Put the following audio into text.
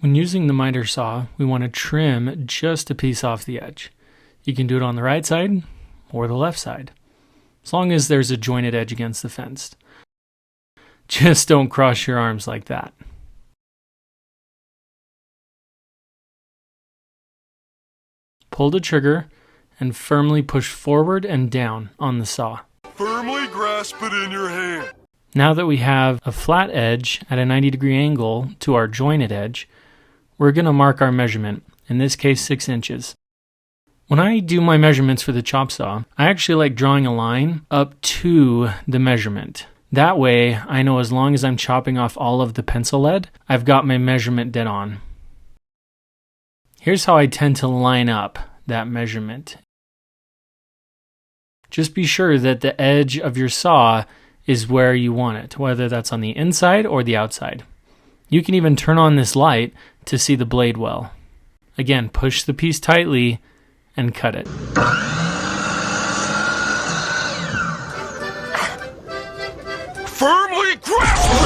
When using the miter saw, we want to trim just a piece off the edge. You can do it on the right side or the left side, as long as there's a jointed edge against the fence. Just don't cross your arms like that. Pull the trigger and firmly push forward and down on the saw. Firmly grasp it in your hand. Now that we have a flat edge at a 90-degree angle to our jointed edge, we're going to mark our measurement, in this case 6 inches. When I do my measurements for the chop saw, I actually like drawing a line up to the measurement. That way, I know as long as I'm chopping off all of the pencil lead, I've got my measurement dead on. Here's how I tend to line up that measurement. Just be sure that the edge of your saw is where you want it, whether that's on the inside or the outside. You can even turn on this light to see the blade well. Again, push the piece tightly and cut it. Firmly grasp